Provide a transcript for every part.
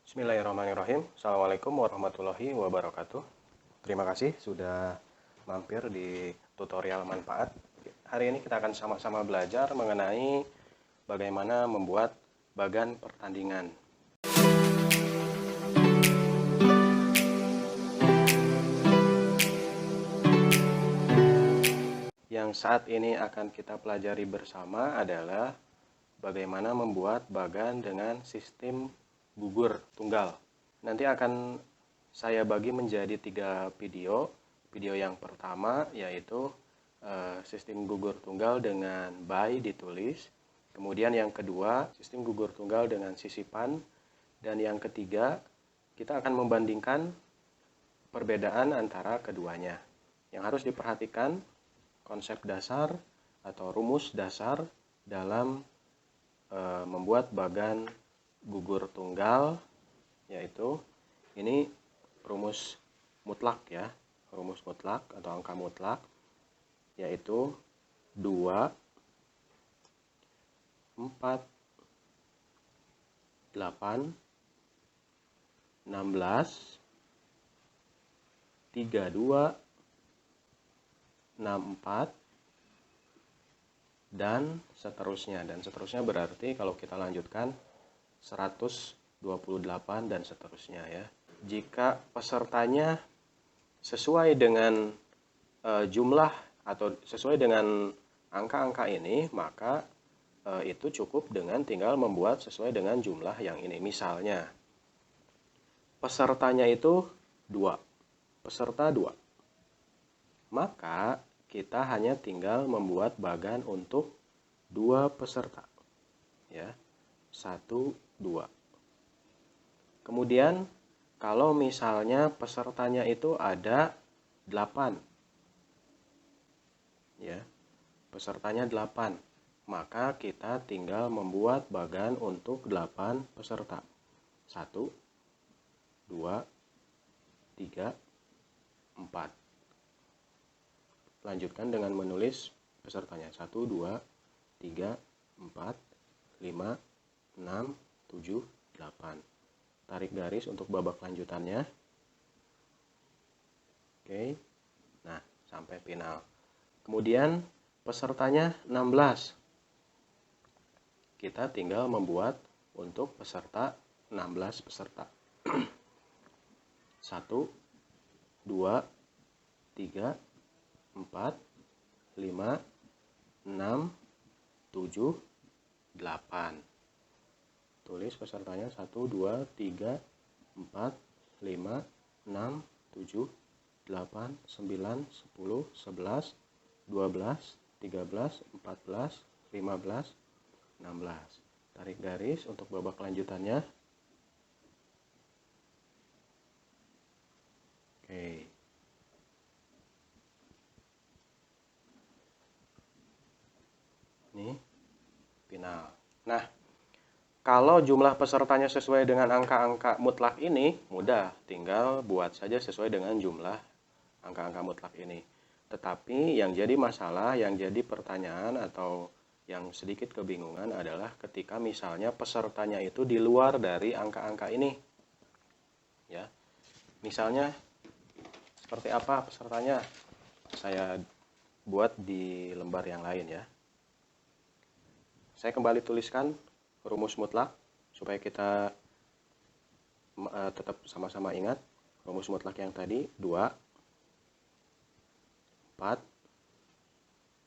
Bismillahirrahmanirrahim. Assalamualaikum warahmatullahi wabarakatuh. Terima kasih sudah mampir di tutorial manfaat. Hari ini kita akan sama-sama belajar mengenai bagaimana membuat bagan pertandingan. Yang saat ini akan kita pelajari bersama adalah bagaimana membuat bagan dengan sistem gugur tunggal. Nanti akan saya bagi menjadi 3 video. Video yang pertama yaitu sistem gugur tunggal dengan by ditulis. Kemudian yang kedua, sistem gugur tunggal dengan sisipan. Dan yang ketiga, kita akan membandingkan perbedaan antara keduanya. Yang harus diperhatikan konsep dasar atau rumus dasar dalam membuat bagan gugur tunggal, yaitu ini rumus mutlak ya, rumus mutlak atau angka mutlak, yaitu 2, 4, 8, 16, 32, 64, dan seterusnya. Dan seterusnya berarti kalau kita lanjutkan 128 dan seterusnya ya. Jika pesertanya sesuai dengan jumlah atau sesuai dengan angka-angka ini, maka itu cukup dengan tinggal membuat sesuai dengan jumlah yang ini. Misalnya pesertanya itu 2, peserta 2. Maka kita hanya tinggal membuat bagan untuk 2 peserta ya. 1, 2. Kemudian kalau misalnya pesertanya itu ada 8 ya, pesertanya 8, maka kita tinggal membuat bagan untuk 8 peserta. 1, 2, 3, 4. Lanjutkan dengan menulis pesertanya. 1, 2, 3, 4, 5, 6, 7, 8. Tarik garis untuk babak lanjutannya. Oke. Nah, sampai final. Kemudian pesertanya 16. Kita tinggal membuat untuk peserta 16 peserta. 1, 2, 3, 4, 5, 6, 7, 8. Tulis pesertanya 1, 2, 3, 4, 5, 6, 7, 8, 9, 10, 11, 12, 13, 14, 15, 16. Tarik garis untuk babak lanjutannya. Oke. Ini final. Nah, kalau jumlah pesertanya sesuai dengan angka-angka mutlak ini, mudah, tinggal buat saja sesuai dengan jumlah angka-angka mutlak ini. Tetapi yang jadi masalah, yang jadi pertanyaan atau yang sedikit kebingungan adalah ketika misalnya pesertanya itu di luar dari angka-angka ini. Ya. Misalnya seperti apa pesertanya? Saya buat di lembar yang lain ya. Saya kembali tuliskan rumus mutlak supaya kita tetap sama-sama ingat. Rumus mutlak yang tadi 2, 4,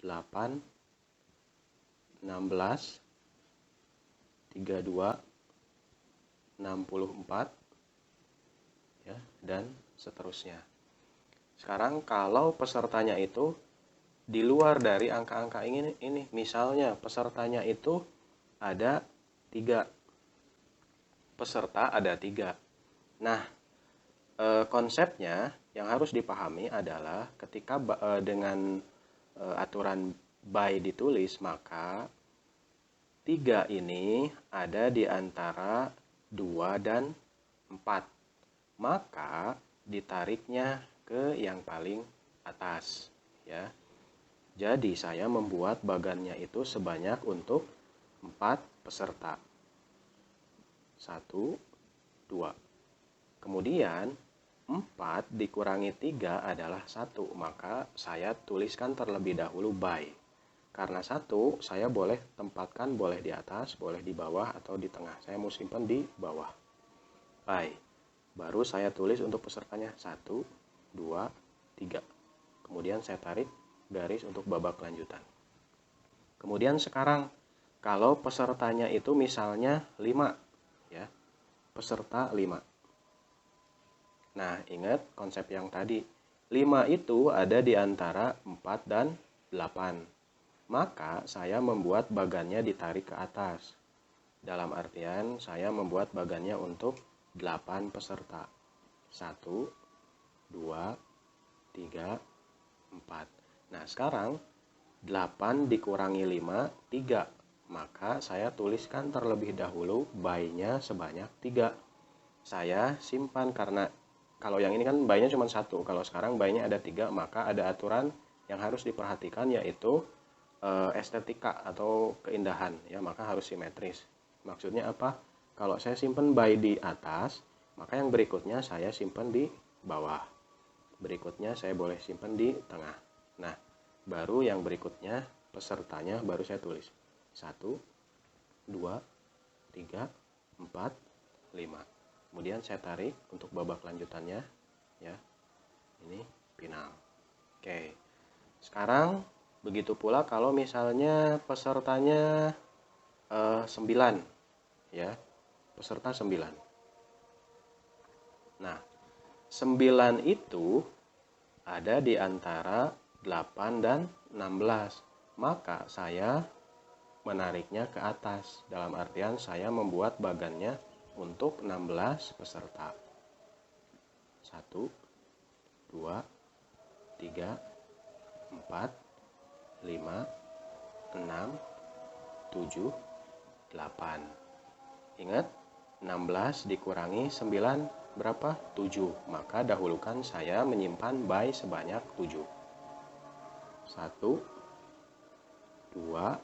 8, 16, 32, 64 ya, dan seterusnya. Sekarang kalau pesertanya itu di luar dari angka-angka ini, misalnya pesertanya itu ada 3. Peserta ada 3. Nah, konsepnya yang harus dipahami adalah ketika dengan aturan by ditulis, maka 3 ini ada di antara 2 dan 4. Maka ditariknya ke yang paling atas ya. Jadi saya membuat bagannya itu sebanyak untuk 4 peserta. 1, 2. Kemudian 4 dikurangi 3 adalah 1, maka saya tuliskan terlebih dahulu by. Karena 1 saya boleh tempatkan, boleh di atas, boleh di bawah, atau di tengah. Saya mau simpan di bawah. By. Baru saya tulis untuk pesertanya 1, 2, 3. Kemudian saya tarik garis untuk babak lanjutan. Kemudian sekarang kalau pesertanya itu misalnya 5, ya. Peserta 5. Nah, ingat konsep yang tadi. 5 itu ada di antara 4 dan 8. Maka saya membuat bagannya ditarik ke atas. Dalam artian saya membuat bagannya untuk 8 peserta. 1, 2, 3, 4. Nah, sekarang 8 dikurangi 5, 3. Maka saya tuliskan terlebih dahulu by-nya sebanyak 3. Saya simpan karena kalau yang ini kan by-nya cuma 1. Kalau sekarang by-nya ada 3, maka ada aturan yang harus diperhatikan, yaitu estetika atau keindahan, ya, maka harus simetris. Maksudnya apa? Kalau saya simpan by di atas, maka yang berikutnya saya simpan di bawah. Berikutnya saya boleh simpan di tengah. Nah, baru yang berikutnya pesertanya baru saya tulis 1, 2, 3, 4, 5. Kemudian saya tarik untuk babak lanjutannya, ya. Ini final. Oke. Sekarang begitu pula kalau misalnya pesertanya 9, ya. Peserta 9. Nah, 9 itu ada di antara 8 dan 16. Maka saya menariknya ke atas. Dalam artian saya membuat bagannya untuk 16 peserta. 1, 2, 3, 4, 5, 6, 7, 8. Ingat, 16 dikurangi 9 berapa? 7. Maka dahulukan saya menyimpan by sebanyak 7. 1, 2,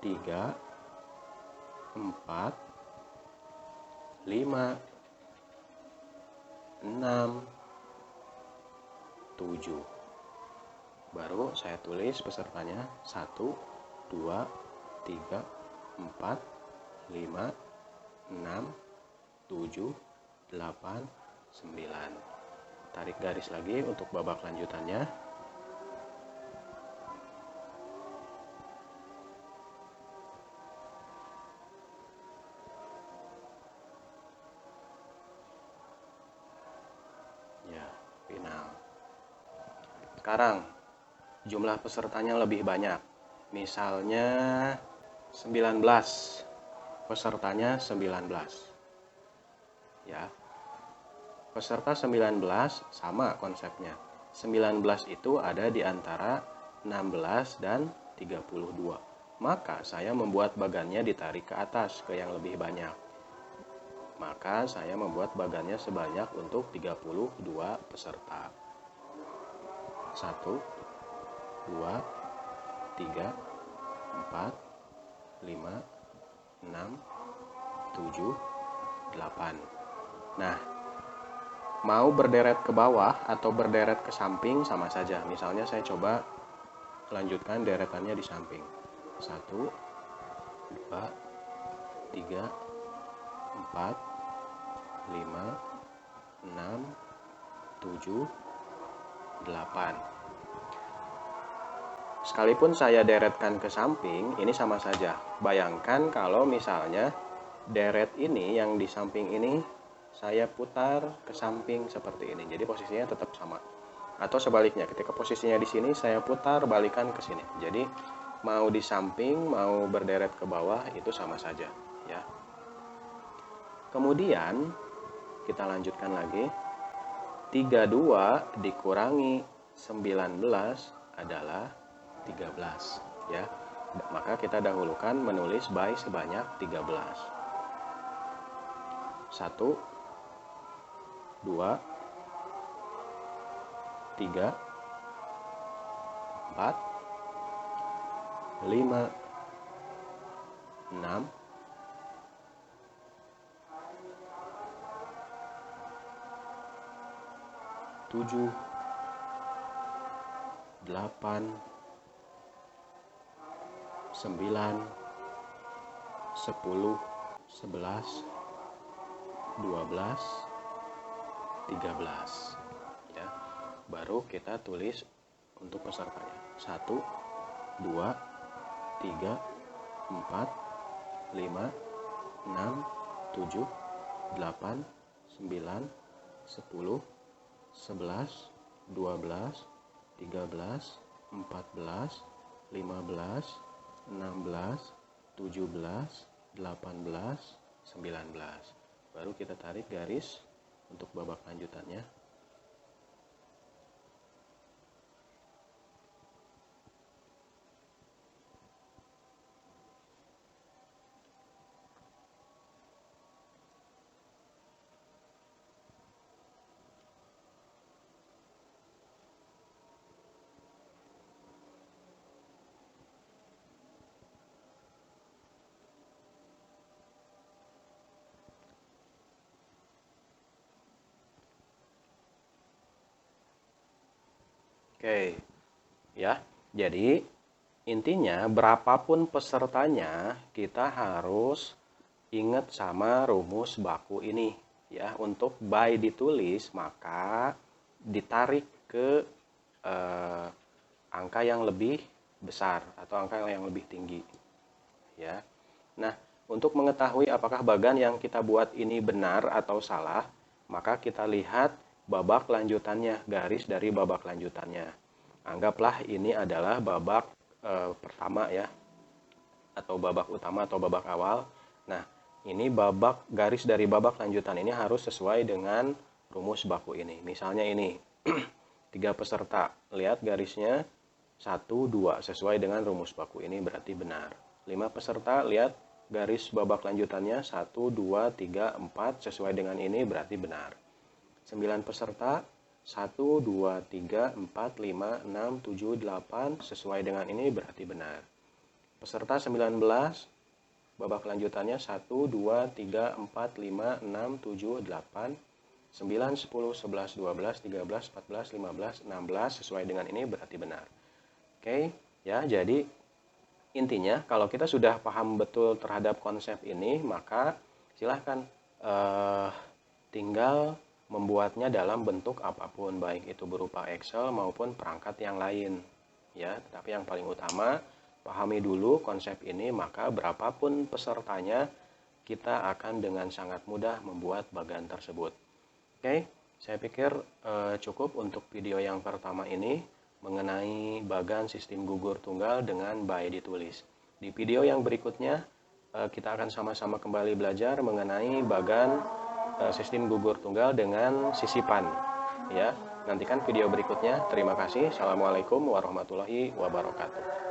3, 4, 5, 6, 7. Baru saya tulis pesertanya 1, 2, 3, 4, 5, 6, 7, 8, 9. Tarik garis lagi untuk babak lanjutannya. Ya, final. Sekarang jumlah pesertanya lebih banyak. Misalnya 19. Pesertanya 19. Ya. Peserta 19 sama konsepnya. 19 itu ada di antara 16 dan 32. Maka saya membuat bagannya ditarik ke atas ke yang lebih banyak. Maka saya membuat bagannya sebanyak untuk 32 peserta. 1, 2, 3, 4, 5, 6, 7, 8. Nah, mau berderet ke bawah atau berderet ke samping sama saja. Misalnya saya coba lanjutkan deretannya di samping. 1, 2, 3, 4, 5, 6, 7, 8. Sekalipun saya deretkan ke samping, ini sama saja. Bayangkan kalau misalnya deret ini yang di samping ini saya putar ke samping seperti ini. Jadi posisinya tetap sama. Atau sebaliknya, ketika posisinya di sini saya putar balikan ke sini. Jadi mau di samping, mau berderet ke bawah itu sama saja, ya. Kemudian kita lanjutkan lagi. 32 dikurangi 19 adalah 13, ya. Maka kita dahulukan menulis by sebanyak 13. 1, 2, 3, 4, 5, 6, 7, 8, 9, 10, 11, 12, 13 ya. Baru kita tulis untuk pesertanya. 1, 2, 3, 4, 5, 6, 7, 8, 9, 10, 11, 12, 13, 14, 15, 16, 17, 18, 19. Baru kita tarik garis untuk babak lanjutannya. Oke, ya. Jadi intinya berapapun pesertanya kita harus ingat sama rumus baku ini ya. Untuk by ditulis maka ditarik ke angka yang lebih besar atau angka yang lebih tinggi ya. Nah, untuk mengetahui apakah bagan yang kita buat ini benar atau salah, maka kita lihat babak lanjutannya, garis dari babak lanjutannya. Anggaplah ini adalah babak pertama ya, atau babak utama atau babak awal. Nah, ini babak garis dari babak lanjutan ini harus sesuai dengan rumus baku ini. Misalnya ini 3 peserta, lihat garisnya 1, 2 sesuai dengan rumus baku ini berarti benar. 5 peserta, lihat garis babak lanjutannya 1, 2, 3, 4 sesuai dengan ini berarti benar. 9 peserta 1, 2, 3, 4, 5, 6, 7, 8 sesuai dengan ini berarti benar. Peserta 19 babak lanjutannya 1, 2, 3, 4, 5, 6, 7, 8 9, 10, 11, 12, 13, 14, 15, 16 sesuai dengan ini berarti benar. Oke, ya. Jadi intinya kalau kita sudah paham betul terhadap konsep ini, maka silahkan tinggal membuatnya dalam bentuk apapun, baik itu berupa Excel maupun perangkat yang lain ya. Tapi yang paling utama pahami dulu konsep ini, maka berapapun pesertanya kita akan dengan sangat mudah membuat bagan tersebut. Oke, saya pikir cukup untuk video yang pertama ini mengenai bagan sistem gugur tunggal dengan by ditulis. Di video yang berikutnya kita akan sama-sama kembali belajar mengenai bagan sistem gugur tunggal dengan sisipan ya. Nantikan video berikutnya. Terima kasih. Assalamualaikum warahmatullahi wabarakatuh.